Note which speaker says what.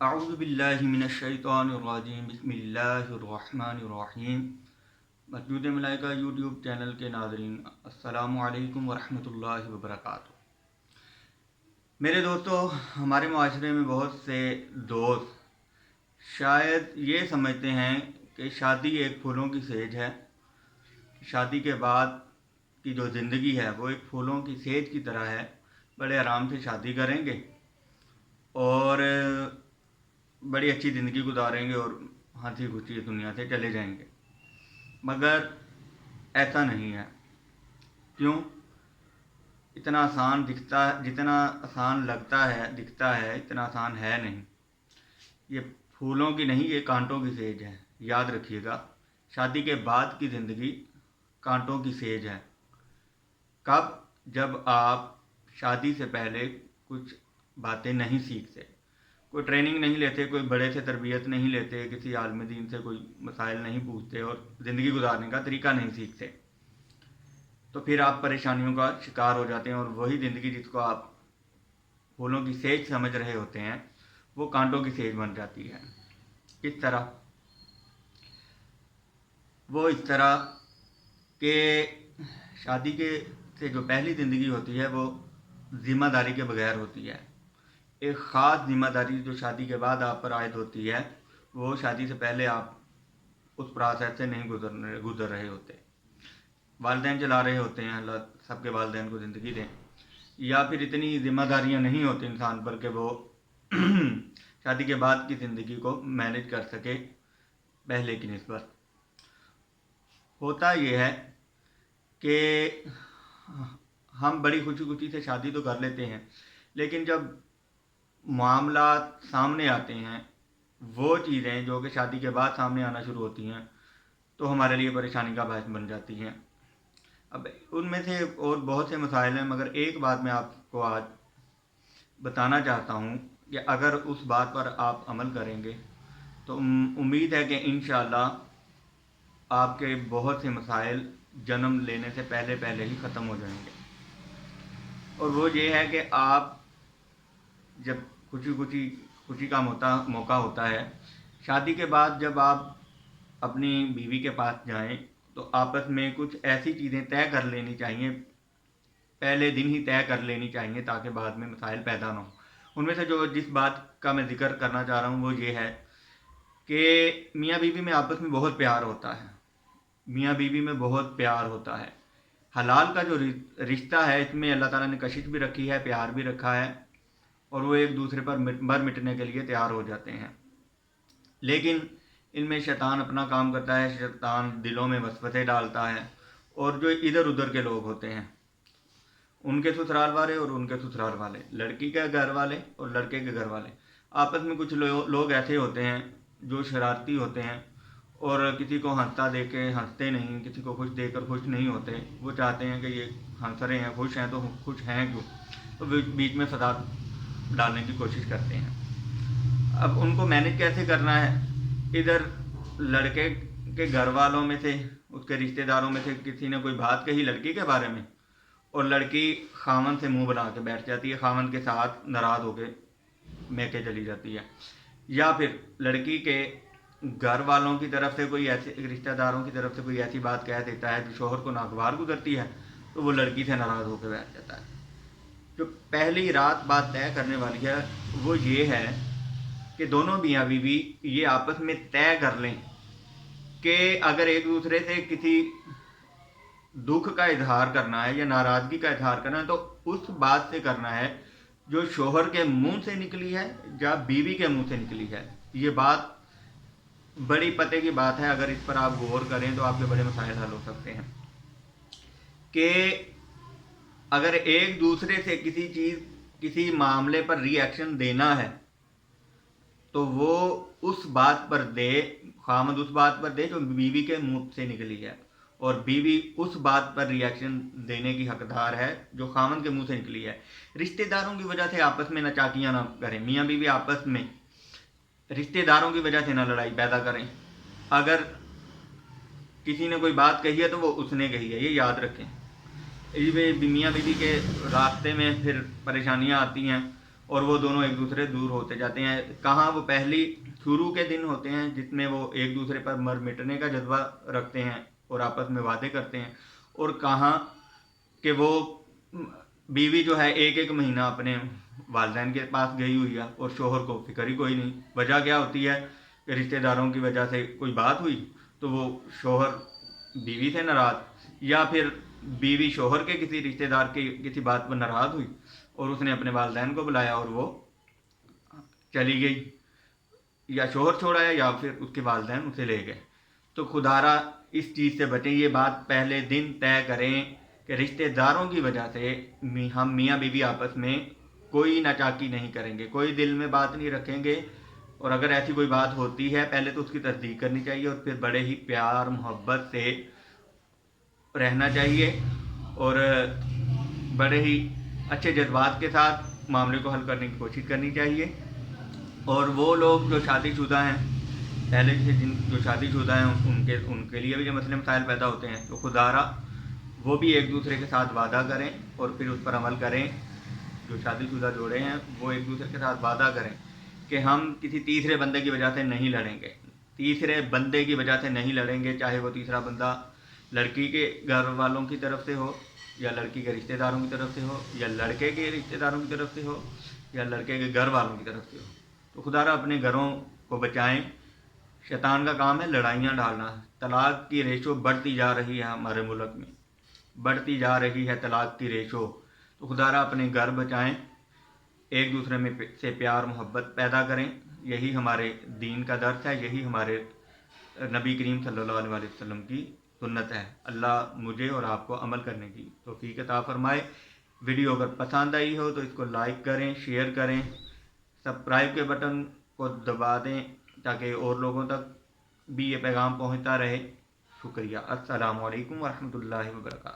Speaker 1: اعوذ باللہ من الشیطان الرجیم بسم اللہ الرحمن الرحیم۔ مسجود ملائکہ یوٹیوب چینل کے ناظرین، السلام علیکم ورحمۃ اللہ وبرکاتہ۔ میرے دوستو، ہمارے معاشرے میں بہت سے دوست شاید یہ سمجھتے ہیں کہ شادی ایک پھولوں کی سیج ہے۔ شادی کے بعد کی جو زندگی ہے وہ ایک پھولوں کی سیج کی طرح ہے۔ بڑے آرام سے شادی کریں گے اور بڑی اچھی زندگی گزاریں گے اور ہنسی خوشی دنیا سے چلے جائیں گے، مگر ایسا نہیں ہے۔ کیوں؟ اتنا آسان جتنا آسان دکھتا ہے اتنا آسان ہے نہیں۔ یہ پھولوں کی نہیں، یہ کانٹوں کی سیج ہے۔ یاد رکھیے گا، شادی کے بعد کی زندگی کانٹوں کی سیج ہے۔ کب؟ جب آپ شادی سے پہلے کچھ باتیں نہیں سیکھتے، کوئی ٹریننگ نہیں لیتے، کوئی بڑے سے تربیت نہیں لیتے، کسی عالم دین سے کوئی مسائل نہیں پوچھتے اور زندگی گزارنے کا طریقہ نہیں سیکھتے، تو پھر آپ پریشانیوں کا شکار ہو جاتے ہیں، اور وہی زندگی جس کو آپ پھولوں کی سیج سمجھ رہے ہوتے ہیں وہ کانٹوں کی سیج بن جاتی ہے۔ کس طرح؟ وہ اس طرح کہ شادی سے جو پہلی زندگی ہوتی ہے وہ ذمہ داری کے بغیر ہوتی ہے۔ ایک خاص ذمہ داری جو شادی کے بعد آپ پر عائد ہوتی ہے، وہ شادی سے پہلے آپ اس پروسیس سے نہیں گزر رہے ہوتے۔ والدین چلا رہے ہوتے ہیں، اللہ سب کے والدین کو زندگی دیں، یا پھر اتنی ذمہ داریاں نہیں ہوتی انسان پر کہ وہ شادی کے بعد کی زندگی کو مینیج کر سکے پہلے کی نسبت۔ ہوتا یہ ہے کہ ہم بڑی خوشی سے شادی تو کر لیتے ہیں، لیکن جب معاملات سامنے آتے ہیں، وہ چیزیں جو کہ شادی کے بعد سامنے آنا شروع ہوتی ہیں، تو ہمارے لیے پریشانی کا باعث بن جاتی ہیں۔ اب ان میں سے اور بہت سے مسائل ہیں، مگر ایک بات میں آپ کو آج بتانا چاہتا ہوں کہ اگر اس بات پر آپ عمل کریں گے تو امید ہے کہ انشاءاللہ آپ کے بہت سے مسائل جنم لینے سے پہلے ہی ختم ہو جائیں گے۔ اور وہ یہ ہے کہ آپ جب خوشی کا موقع ہوتا ہے، شادی کے بعد جب آپ اپنی بیوی کے پاس جائیں تو آپس میں کچھ ایسی چیزیں طے کر لینی چاہیے، پہلے دن ہی طے کر لینی چاہیے، تاکہ بعد میں مسائل پیدا نہ ہوں۔ ان میں سے جس بات کا میں ذکر کرنا چاہ رہا ہوں وہ یہ ہے کہ میاں بیوی میں آپس میں بہت پیار ہوتا ہے۔ میاں بیوی میں بہت پیار ہوتا ہے۔ حلال کا جو رشتہ ہے، اس میں اللہ تعالیٰ نے کشش بھی رکھی ہے، پیار بھی رکھا ہے، اور وہ ایک دوسرے پر مر مٹنے کے لیے تیار ہو جاتے ہیں۔ لیکن ان میں شیطان اپنا کام کرتا ہے، شیطان دلوں میں وسوسے ڈالتا ہے، اور جو ادھر ادھر کے لوگ ہوتے ہیں، ان کے سسرال والے اور ان کے سسرال والے، لڑکی کے گھر والے اور لڑکے کے گھر والے، آپس میں کچھ لوگ ایسے ہوتے ہیں جو شرارتی ہوتے ہیں، اور کسی کو ہنستا دے کے ہنستے نہیں، کسی کو خوش دے کر خوش نہیں ہوتے۔ وہ چاہتے ہیں کہ یہ ہنس رہے ہیں، خوش ہیں، تو خوش ہیں کیوں؟ تو بیچ میں فساد ڈالنے کی کوشش کرتے ہیں۔ اب ان کو مینیج کیسے کرنا ہے؟ ادھر لڑکے کے گھر والوں میں سے، اس کے رشتہ داروں میں سے کسی نے کوئی بات کہی لڑکی کے بارے میں، اور لڑکی خاوند سے منہ بنا کے بیٹھ جاتی ہے، خاوند کے ساتھ ناراض ہو کے میکے چلی جاتی ہے، یا پھر لڑکی کے گھر والوں کی طرف سے کوئی ایسے رشتہ داروں کی طرف سے کوئی ایسی بات کہہ دیتا ہے جو شوہر کو ناگوار گزرتی ہے، تو وہ لڑکی سے ناراض ہو کے بیٹھ جاتا ہے۔ جو پہلی رات بات طے کرنے والی ہے وہ یہ ہے کہ دونوں میاں بیوی یہ آپس میں طے کر لیں کہ اگر ایک دوسرے سے کسی دکھ کا اظہار کرنا ہے یا ناراضگی کا اظہار کرنا ہے تو اس بات سے کرنا ہے جو شوہر کے منہ سے نکلی ہے یا بیوی کے منہ سے نکلی ہے۔ یہ بات بڑی پتے کی بات ہے، اگر اس پر آپ غور کریں تو آپ کے بڑے مسائل حل ہو سکتے ہیں۔ کہ اگر ایک دوسرے سے کسی معاملے پر ری ایکشن دینا ہے تو وہ اس بات پر دے، خامد اس بات پر دے جو بیوی کے منہ سے نکلی ہے، اور بیوی اس بات پر ری ایکشن دینے کی حقدار ہے جو خامد کے منہ سے نکلی ہے۔ رشتہ داروں کی وجہ سے آپس میں نچاکیاں نہ کریں، میاں بیوی آپس میں رشتہ داروں کی وجہ سے نہ لڑائی پیدا کریں۔ اگر کسی نے کوئی بات کہی ہے تو وہ اس نے کہی ہے، یہ یاد رکھیں۔ میاں بیوی کے راستے میں پھر پریشانیاں آتی ہیں، اور وہ دونوں ایک دوسرے دور ہوتے جاتے ہیں. کہاں وہ پہلی شروع کے دن ہوتے ہیں جس میں وہ ایک دوسرے پر مر مٹنے کا جذبہ رکھتے ہیں اور آپس میں وعدے کرتے ہیں, اور کہاں کہ وہ بیوی جو ہے ایک ایک مہینہ اپنے والدین کے پاس گئی ہوئی ہے اور شوہر کو فکر ہی کوئی نہیں. وجہ کیا ہوتی ہے کہ رشتہ داروں کی وجہ سے کوئی بات ہوئی تو وہ شوہر بیوی سے ناراض, یا پھر بیوی شوہر کے کسی رشتہ دار کی کسی بات پر ناراض ہوئی اور اس نے اپنے والدین کو بلایا اور وہ چلی گئی, یا شوہر چھوڑایا یا پھر اس کے والدین اسے لے گئے. تو خدارا اس چیز سے بچیں, یہ بات پہلے دن طے کریں کہ رشتہ داروں کی وجہ سے ہم میاں بیوی آپس میں کوئی ناچاکی نہیں کریں گے, کوئی دل میں بات نہیں رکھیں گے, اور اگر ایسی کوئی بات ہوتی ہے پہلے تو اس کی تصدیق کرنی چاہیے اور پھر بڑے ہی پیار محبت سے رہنا چاہیے اور بڑے ہی اچھے جذبات کے ساتھ معاملے کو حل کرنے کی کوشش کرنی چاہیے. اور وہ لوگ جو شادی شدہ ہیں, پہلے سے جو شادی شدہ ہیں ان کے لیے بھی جو مسئلے مسائل پیدا ہوتے ہیں تو خدارا وہ بھی ایک دوسرے کے ساتھ وعدہ کریں اور پھر اس پر عمل کریں. جو شادی شدہ جوڑے ہیں وہ ایک دوسرے کے ساتھ وعدہ کریں کہ ہم کسی تیسرے بندے کی وجہ سے نہیں لڑیں گے, تیسرے بندے کی وجہ سے نہیں لڑیں گے, چاہے وہ تیسرا بندہ لڑکی کے گھر والوں کی طرف سے ہو یا لڑکی کے رشتہ داروں کی طرف سے ہو یا لڑکے کے رشتہ داروں کی طرف سے ہو یا لڑکے کے گھر والوں کی طرف سے ہو. تو خدارا اپنے گھروں کو بچائیں. شیطان کا کام ہے لڑائیاں ڈالنا. طلاق کی ریشو بڑھتی جا رہی ہے ہمارے ملک میں, بڑھتی جا رہی ہے طلاق کی ریشو. تو خدارا اپنے گھر بچائیں, ایک دوسرے میں سے پیار محبت پیدا کریں. یہی ہمارے دین کا درس ہے, یہی ہمارے نبی کریم صلی اللہ علیہ وسلم کی سنت ہے. اللہ مجھے اور آپ کو عمل کرنے کی توفیق عطا فرمائے. ویڈیو اگر پسند آئی ہو تو اس کو لائک کریں, شیئر کریں, سبسکرائب کے بٹن کو دبا دیں تاکہ اور لوگوں تک بھی یہ پیغام پہنچتا رہے. شکریہ. السلام علیکم ورحمۃ اللہ وبرکاتہ.